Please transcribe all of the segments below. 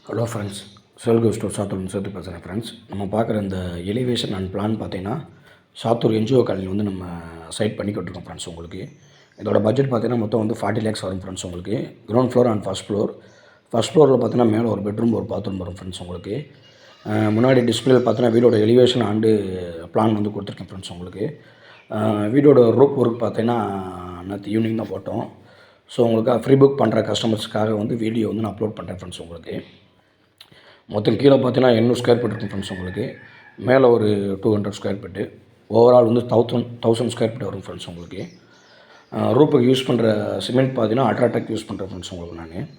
Hello friends, செல்கோ store சாத்தூர்னு சேர்த்து பேசுகிறேன் friends. நம்ம பார்க்குற இந்த எலிவேஷன் அண்ட் பிளான் பார்த்தீங்கன்னா சாத்தூர் என்ஜிஓ காலனி வந்து நம்ம சைட் பண்ணிக்கிட்டுருக்கோம் ஃப்ரெண்ட்ஸ். உங்களுக்கு இதோட பட்ஜெட் பார்த்தீங்கன்னா மொத்தம் வந்து 40 lakhs வரும் ஃப்ரெண்ட்ஸ். உங்களுக்கு கிரவுண்ட் ஃப்ளோர் அண்ட் ஃபஸ்ட் ஃப்ளோரில் பார்த்தீங்கன்னா மேலே ஒரு பெட்ரூம் ஒரு பாத்ரூம் வரும் ஃப்ரெண்ட்ஸ். உங்களுக்கு முன்னாடி டிஸ்பிளேல பார்த்தீங்கன்னா வீடோட எலிவேஷன் அண்டு பிளான் வந்து கொடுத்துருக்கேன் ஃப்ரெண்ட்ஸ். உங்களுக்கு வீடோட ரூப் ஒர்க் பார்த்தீங்கன்னா நேற்று ஈவினிங் தான் போட்டோம். ஸோ உங்களுக்கு ஃப்ரீ புக் பண்ணுற கஸ்டமர்ஸ்க்காக வந்து வீடியோ வந்து நான் அப்லோட் பண்ணுறேன் ஃப்ரெண்ட்ஸ். உங்களுக்கு மொத்தம் கீழே பார்த்தீங்கன்னா 800 ஸ்கொயர் ஃபீட் இருக்கும் ஃப்ரெண்ட்ஸ். உங்களுக்கு மேலே ஒரு 200 ஸ்கொயர் ஃபீட்டு, ஓவரால் வந்து 1000 ஸ்கொயர் ஃபீட் வரும் ஃப்ரெண்ட்ஸ். உங்களுக்கு ரூப்புக்கு யூஸ் பண்ணுற சிமெண்ட் பார்த்தீங்கன்னா அல்ட்ராடெக் யூஸ் பண்ணுறேன் ஃப்ரெண்ட்ஸ். உங்களுக்கு நான்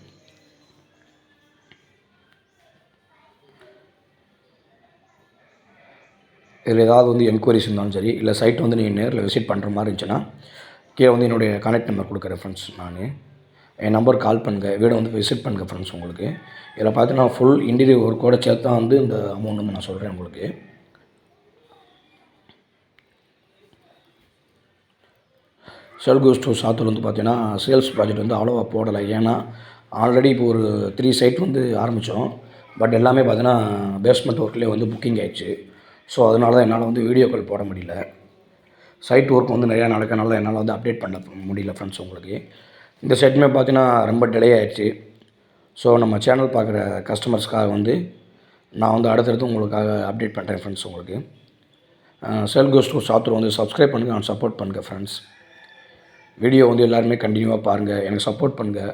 இதில் ஏதாவது வந்து என்கொயரிஸ் இருந்தாலும் சரி, இல்லை சைட் வந்து நீங்கள் நேரில் விசிட் பண்ணுற மாதிரி இருந்துச்சுன்னா கீழே வந்து என்னுடைய கான்டாக்ட் நம்பர் கொடுக்குறேன் ஃப்ரெண்ட்ஸ். நான் என் நம்பர் கால் பண்ணுங்கள், வீடை வந்து விசிட் பண்ணுங்கள் ஃப்ரெண்ட்ஸ். உங்களுக்கு இதில் பார்த்தீங்கன்னா ஃபுல் இன்டீரியர் ஒர்க்கோட சேர்த்து தான் வந்து இந்த அமௌண்ட் வந்து நான் சொல்கிறேன். உங்களுக்கு செல்கோ ஸ்டோர் சாத்தூர் வந்து பார்த்தீங்கன்னா சேல்ஸ் ப்ராஜெக்ட் வந்து அவ்வளோவா போடலை. ஏன்னா ஆல்ரெடி இப்போ ஒரு 3 சைட் வந்து ஆரம்பித்தோம். பட் எல்லாமே பார்த்தீங்கன்னா பேஸ்மெண்ட் ஒர்க்லேயே வந்து புக்கிங் ஆகிடுச்சு. ஸோ அதனால தான் என்னால் வந்து வீடியோ கால் போட முடியல. சைட் ஒர்க் வந்து நிறையா நடக்கனால என்னால் வந்து அப்டேட் பண்ண முடியல ஃப்ரெண்ட்ஸ். உங்களுக்கு இந்த செட்டுமே பார்த்தீங்கன்னா ரொம்ப டிலே ஆகிடுச்சு. ஸோ நம்ம சேனல் பார்க்குற கஸ்டமர்ஸ்க்காக வந்து நான் வந்து அடுத்தடுத்து உங்களுக்காக அப்டேட் பண்ணுறேன் ஃப்ரெண்ட்ஸ். உங்களுக்கு செல்கோ ஸ்டோர் சாத்தூர் வந்து சப்ஸ்கிரைப் பண்ணுங்கள் அண்ட் சப்போர்ட் பண்ணுங்கள் ஃப்ரெண்ட்ஸ். வீடியோ வந்து எல்லாருமே கண்டினியூவாக பாருங்கள், எனக்கு சப்போர்ட் பண்ணுங்கள்.